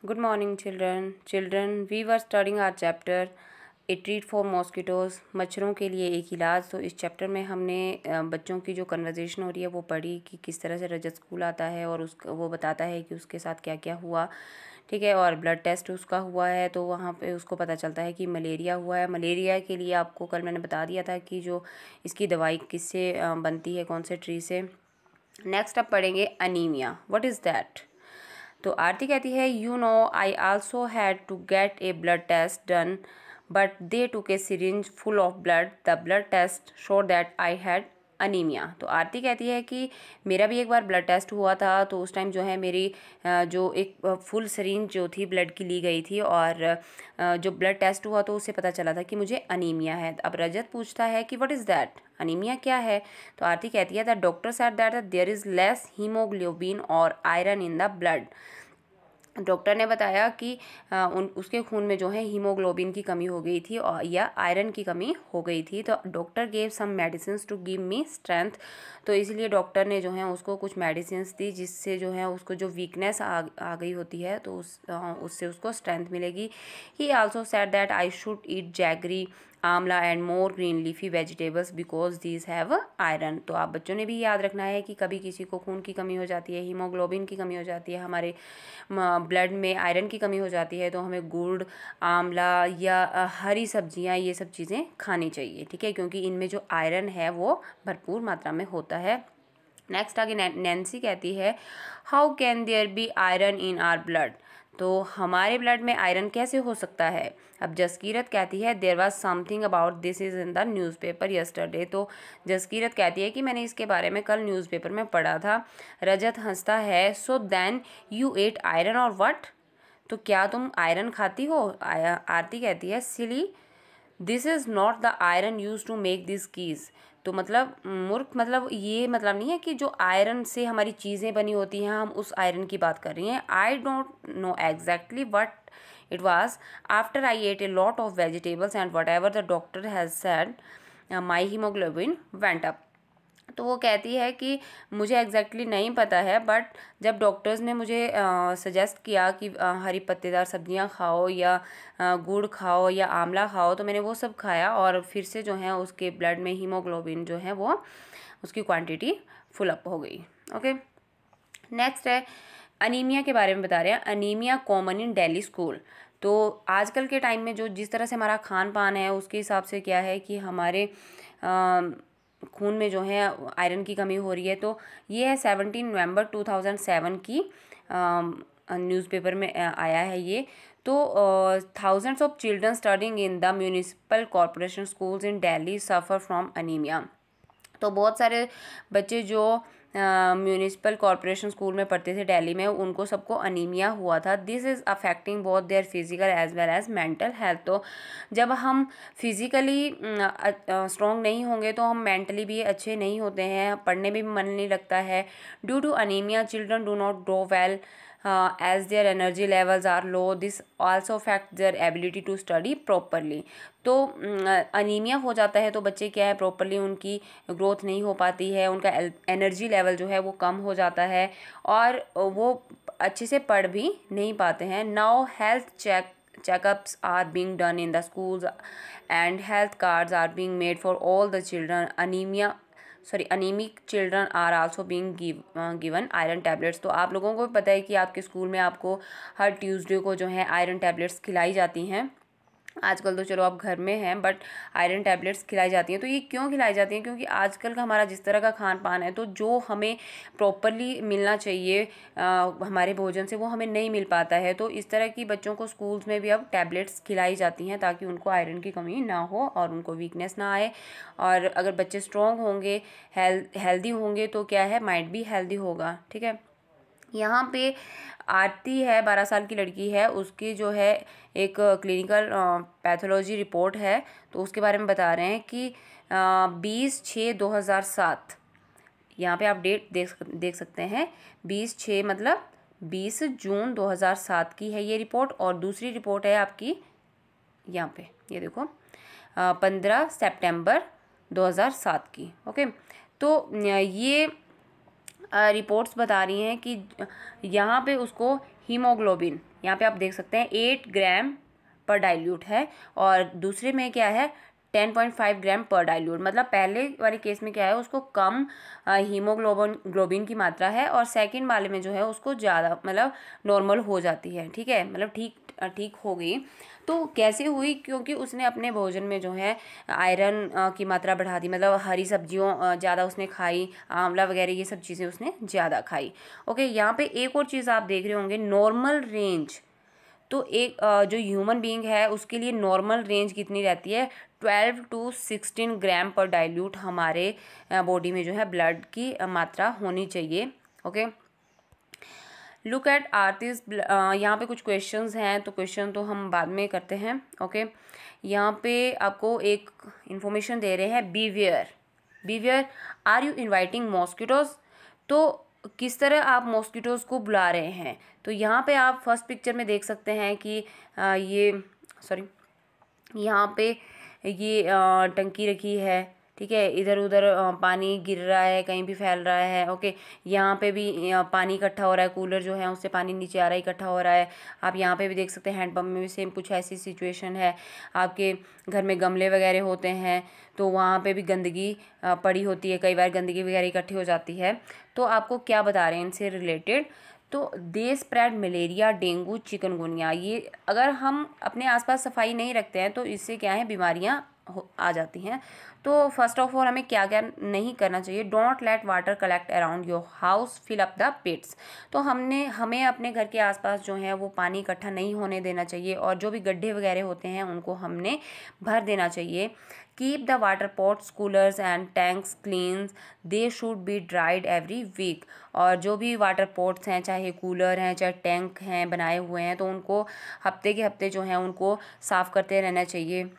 Good morning, children. Children, we were studying our chapter A treat for mosquitoes. मच्छरों के लिए एक इलाज। तो इस चैप्टर में हमने बच्चों की जो कन्वर्जेशन हो रही है वो पढ़ी कि किस तरह से रजत स्कूल आता है और वो बताता है कि उसके साथ क्या क्या हुआ। ठीक है, और ब्लड टेस्ट उसका हुआ है तो वहाँ पे उसको पता चलता है कि मलेरिया हुआ है। मलेरिया के लिए आपको कल मैंने बता दिया था कि जो इसकी दवाई किससे बनती है, कौन से ट्री से। नेक्स्ट अब पढ़ेंगे अनीमिया। What is that. तो आरती कहती है you know I also had to get a blood test done but they took a syringe full of blood the blood test show that I had anaemia. तो आरती कहती है कि मेरा भी एक बार ब्लड टेस्ट हुआ था तो उस टाइम जो है मेरी जो एक फुल सिरिंज जो थी ब्लड की ली गई थी और जो ब्लड टेस्ट हुआ तो उससे पता चला था कि मुझे अनीमिया है। अब रजत पूछता है कि व्हाट इज़ दैट, अनीमिया क्या है। तो आरती कहती है the doctor said that there is less haemoglobin और iron in the blood. Doctor ने बताया कि उसके खून में जो है हीमोग्लोबिन की कमी हो गई थी और या आयरन की कमी हो गई थी। तो doctor gave some medicine to give me strength. तो इसलिए डॉक्टर ने जो है उसको कुछ मेडिसिन दी जिससे जो है उसको जो वीकनेस आ गई होती है तो उससे उसको स्ट्रेंथ मिलेगी। He also said that I should eat jaggery amla and more green leafy vegetables because these have iron. तो आप बच्चों ने भी याद रखना है कि कभी किसी को खून की कमी हो जाती है, हीमोग्लोबिन की कमी हो जाती है, हमारे ब्लड में आयरन की कमी हो जाती है तो हमें गुड़, आंवला या हरी सब्जियां ये सब चीज़ें खानी चाहिए। ठीक है, क्योंकि इनमें जो आयरन है वो भरपूर मात्रा में होता है। नेक्स्ट आगे नैन्सी कहती है how can there be iron in our blood. तो हमारे ब्लड में आयरन कैसे हो सकता है। अब जसकीरत कहती है there was something about this is in the newspaper yesterday. तो जसकीरत कहती है कि मैंने इसके बारे में कल न्यूज़पेपर में पढ़ा था। रजत हंसता है so then you ate iron और व्हाट। तो क्या तुम आयरन खाती हो। आरती कहती है silly this is not the iron use to make this keys. तो मतलब मूर्ख, मतलब ये मतलब नहीं है कि जो आयरन से हमारी चीज़ें बनी होती हैं हम उस आयरन की बात कर रही हैं। I don't know exactly what it was after I ate a lot of vegetables and whatever the doctor has said my haemoglobin went up. तो वो कहती है कि मुझे एग्जैक्टली नहीं पता है बट जब डॉक्टर्स ने मुझे सजेस्ट किया कि हरी पत्तेदार सब्जियां खाओ या गुड़ खाओ या आंवला खाओ तो मैंने वो सब खाया और फिर से जो है उसके ब्लड में हीमोग्लोबिन जो है वो उसकी क्वांटिटी फुल अप हो गई। ओके, नेक्स्ट है अनीमिया के बारे में बता रहे हैं। Anaemia common in Delhi school. तो आजकल के टाइम में जो जिस तरह से हमारा खान पान है उसके हिसाब से क्या है कि हमारे खून में जो है आयरन की कमी हो रही है। तो ये है 17 नवंबर 2007 की न्यूज़पेपर में आया है ये। तो thousands of children studying in the municipal corporation schools in Delhi suffer from anaemia. तो बहुत सारे बच्चे जो म्यूनिसिपल कॉरपोरेशन स्कूल में पढ़ते थे दिल्ली में उनको सबको अनीमिया हुआ था। This is affecting both their physical as well as mental health. तो जब हम फिजिकली स्ट्रॉन्ग नहीं होंगे तो हम मेंटली भी अच्छे नहीं होते हैं, पढ़ने में भी मन नहीं लगता है। Due to anaemia children do not grow well as their energy levels are low. This also affects their ability to study properly. तो अनीमिया हो जाता है तो बच्चे क्या है प्रॉपरली उनकी ग्रोथ नहीं हो पाती है, उनका एनर्जी लेवल जो है वो कम हो जाता है और वो अच्छे से पढ़ भी नहीं पाते हैं। Now health checkups are being done in the schools and health cards are being made for all the children. Anemic children are also being given iron tablets. तो आप लोगों को भी पता है कि आपके स्कूल में आपको हर ट्यूसडे को जो है आयरन टैबलेट्स खिलाई जाती हैं। आजकल तो चलो आप घर में हैं बट आयरन टैबलेट्स खिलाई जाती हैं। तो ये क्यों खिलाई जाती हैं, क्योंकि आजकल का हमारा जिस तरह का खान पान है तो जो हमें प्रॉपरली मिलना चाहिए हमारे भोजन से वो हमें नहीं मिल पाता है। तो इस तरह की बच्चों को स्कूल्स में भी अब टैबलेट्स खिलाई जाती हैं ताकि उनको आयरन की कमी ना हो और उनको वीकनेस ना आए। और अगर बच्चे स्ट्रॉन्ग होंगे, हेल्दी होंगे तो क्या है माइंड भी हेल्दी होगा। ठीक है, यहाँ पे आरती है 12 साल की लड़की है, उसकी जो है एक क्लिनिकल पैथोलॉजी रिपोर्ट है तो उसके बारे में बता रहे हैं कि 20/6/2007 यहाँ पे आप डेट देख सकते हैं। 20/6 मतलब 20 जून 2007 की है ये रिपोर्ट। और दूसरी रिपोर्ट है आपकी यहाँ पे ये देखो 15 सितंबर 2007 की। ओके, तो ये रिपोर्ट्स बता रही हैं कि यहाँ पे उसको हीमोग्लोबिन, यहाँ पे आप देख सकते हैं 8 ग्राम पर डाइल्यूट है, और दूसरे में क्या है 10.5 ग्राम पर डाइल्यूट। मतलब पहले वाले केस में क्या है, उसको कम ग्लोबिन की मात्रा है, और सेकंड वाले में जो है उसको ज़्यादा, मतलब नॉर्मल हो जाती है। ठीक है, मतलब ठीक हो गई। तो कैसे हुई, क्योंकि उसने अपने भोजन में जो है आयरन की मात्रा बढ़ा दी, मतलब हरी सब्जियों ज़्यादा उसने खाई, आंवला वगैरह ये सब चीज़ें उसने ज़्यादा खाई। ओके, यहाँ पे एक और चीज़ आप देख रहे होंगे, नॉर्मल रेंज। तो एक जो ह्यूमन बीइंग है उसके लिए नॉर्मल रेंज कितनी रहती है, 12 to 16 ग्राम पर डाइल्यूट हमारे बॉडी में जो है ब्लड की मात्रा होनी चाहिए। Okay, look at artist. यहाँ पे कुछ क्वेश्चंस हैं, तो क्वेश्चन तो हम बाद में करते हैं। ओके, यहाँ पे आपको एक इंफॉर्मेशन दे रहे हैं, बीवियर आर यू इनवाइटिंग मॉस्किटोज। तो किस तरह आप मॉस्किटोज़ को बुला रहे हैं। तो यहाँ पे आप फर्स्ट पिक्चर में देख सकते हैं कि यहाँ पे ये टंकी रखी है। ठीक है, इधर उधर पानी गिर रहा है, कहीं भी फैल रहा है। ओके, यहाँ पे भी पानी इकट्ठा हो रहा है, कूलर जो है उससे पानी नीचे आ रहा है, इकट्ठा हो रहा है। आप यहाँ पे भी देख सकते हैं, हैंडपम्प में भी सेम कुछ ऐसी सिचुएशन है। आपके घर में गमले वगैरह होते हैं तो वहाँ पे भी गंदगी पड़ी होती है, कई बार गंदगी वगैरह इकट्ठी हो जाती है। तो आपको क्या बता रहे हैं इनसे रिलेटेड, तो they spread malaria, dengue, chikungunya. ये अगर हम अपने आसपास सफाई नहीं रखते हैं तो इससे क्या है, बीमारियाँ आ जाती हैं। तो फर्स्ट ऑफ ऑल हमें क्या क्या नहीं करना चाहिए, don't let water collect around your house, fill up the pits. तो हमें अपने घर के आसपास जो है वो पानी इकट्ठा नहीं होने देना चाहिए, और जो भी गड्ढे वगैरह होते हैं उनको हमने भर देना चाहिए। Keep the water pots, coolers and tanks clean, they should be dried every week. और जो भी वाटर पॉट्स हैं, चाहे कूलर हैं चाहे टैंक हैं बनाए हुए हैं, तो उनको हफ्ते के हफ्ते जो हैं उनको साफ़ करते रहना चाहिए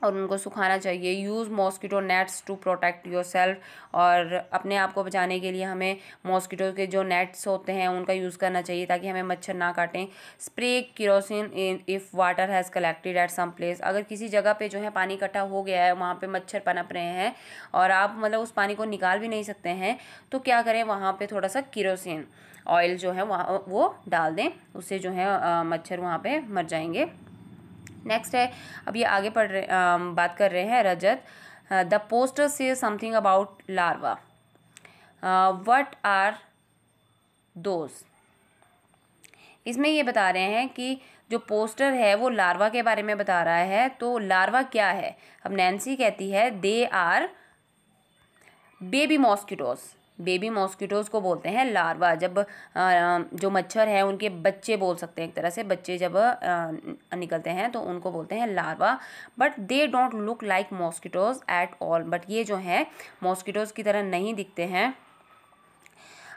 और उनको सुखाना चाहिए। Use mosquito nets to protect yourself. और अपने आप को बचाने के लिए हमें मॉस्किटो के जो नेट्स होते हैं उनका यूज़ करना चाहिए ताकि हमें मच्छर ना काटें। Spray kerosene if water has collected at some place. अगर किसी जगह पे जो है पानी इकट्ठा हो गया है, वहाँ पे मच्छर पनप रहे हैं और आप मतलब उस पानी को निकाल भी नहीं सकते हैं, तो क्या करें, वहाँ पे थोड़ा सा केरोसिन ऑयल जो है वहाँ वो डाल दें, उससे जो है मच्छर वहाँ पे मर जाएंगे। नेक्स्ट है, अब ये आगे बात कर रहे हैं Rajat. The poster says something about larva, what are those. इसमें ये बता रहे हैं कि जो पोस्टर है वो लार्वा के बारे में बता रहा है। तो लार्वा क्या है, अब नैन्सी कहती है they are baby mosquitoes. Baby mosquitoes को बोलते हैं लार्वा। जब जो मच्छर हैं उनके बच्चे बोल सकते हैं, एक तरह से बच्चे जब निकलते हैं तो उनको बोलते हैं larva. But they don't look like mosquitoes at all. But ये जो हैं मॉस्किटोज़ की तरह नहीं दिखते हैं।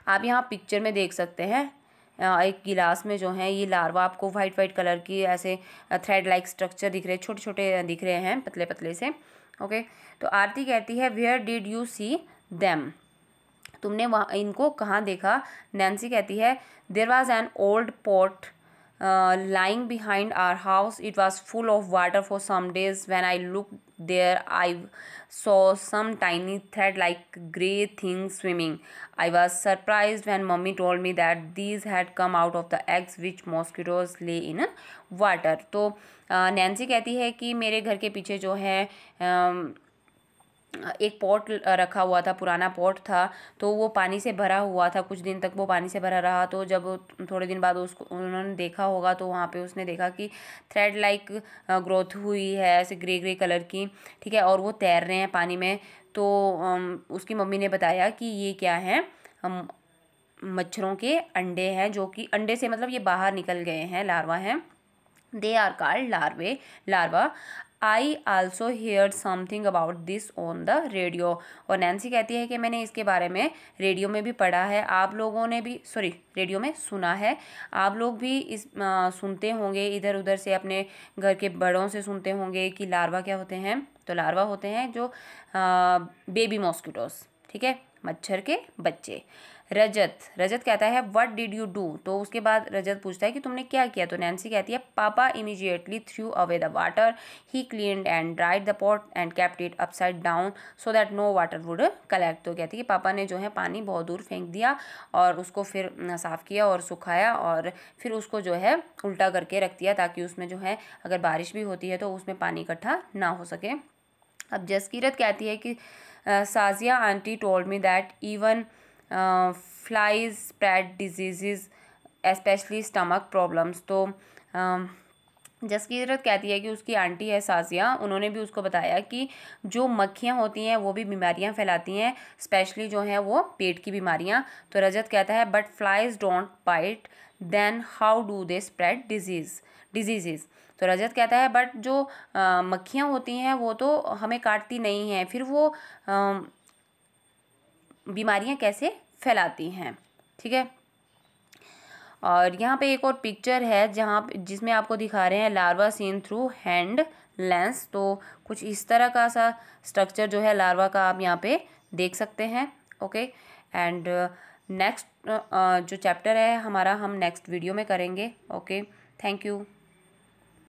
आप यहाँ पिक्चर में देख सकते हैं एक गिलास में जो है ये लार्वा आपको वाइट वाइट कलर की ऐसे थ्रेड लाइक स्ट्रक्चर दिख रहे हैं, छोटे छोटे दिख रहे हैं, पतले पतले से। ओके, तो आरती कहती है where did you see them, तुमने वहाँ इनको कहाँ देखा। नैन्सी कहती है there was an old pot lying behind our house. It was full of water for some days. When I looked there, I saw some tiny thread-like gray things swimming. I was surprised when Mummy told me that these had come out of the eggs which mosquitoes lay in water. तो Nancy कहती है कि मेरे घर के पीछे जो है एक पॉट रखा हुआ था, पुराना पॉट था, तो वो पानी से भरा हुआ था। कुछ दिन तक वो पानी से भरा रहा। तो जब थोड़े दिन बाद उसको उन्होंने देखा होगा तो वहाँ पे उसने देखा कि थ्रेड लाइक ग्रोथ हुई है, ऐसे ग्रे ग्रे कलर की। ठीक है, और वो तैर रहे हैं पानी में। तो उसकी मम्मी ने बताया कि ये क्या है, मच्छरों के अंडे हैं, जो कि अंडे से मतलब ये बाहर निकल गए हैं, लार्वा हैं। They are called larva. I also heard something about this on the radio. और नैन्सी कहती है कि मैंने इसके बारे में रेडियो में भी पढ़ा है, आप लोगों ने भी रेडियो में सुना है। आप लोग भी इस सुनते होंगे, इधर उधर से अपने घर के बड़ों से सुनते होंगे कि लार्वा क्या होते हैं। तो लार्वा होते हैं जो बेबी मॉस्किटोस, ठीक है, मच्छर के बच्चे। रजत कहता है व्हाट डिड यू डू, तो उसके बाद रजत पूछता है कि तुमने क्या किया, तो नैन्सी कहती है पापा immediately threw away the water, he cleaned and dried the pot and kept it upside down so that no water would collect. तो कहती है कि पापा ने जो है पानी बहुत दूर फेंक दिया और उसको फिर साफ़ किया और सुखाया और फिर उसको जो है उल्टा करके रख दिया ताकि उसमें जो है अगर बारिश भी होती है तो उसमें पानी इकट्ठा ना हो सके। अब जसकीरत कहती है कि Sajiya aunty told me that even flies spread disease specially stomach problems. तो जसकीरत कहती है कि उसकी आंटी है साजिया, उन्होंने भी उसको बताया कि जो मक्खियाँ होती हैं वो भी बीमारियाँ फैलाती हैं, स्पेशली जो है वो पेट की बीमारियाँ। तो रजत कहता है but flies don't bite then how do they spread disease. तो रजत कहता है बट जो मक्खियाँ होती हैं वो तो हमें काटती नहीं हैं, फिर वो बीमारियाँ कैसे फैलाती हैं। ठीक है, और यहाँ पे एक और पिक्चर है जिसमें आपको दिखा रहे हैं larva seen through hand lens. तो कुछ इस तरह का सा स्ट्रक्चर जो है लार्वा का आप यहाँ पे देख सकते हैं। ओके, एंड नेक्स्ट जो चैप्टर है हमारा हम नेक्स्ट वीडियो में करेंगे। Okay, thank you.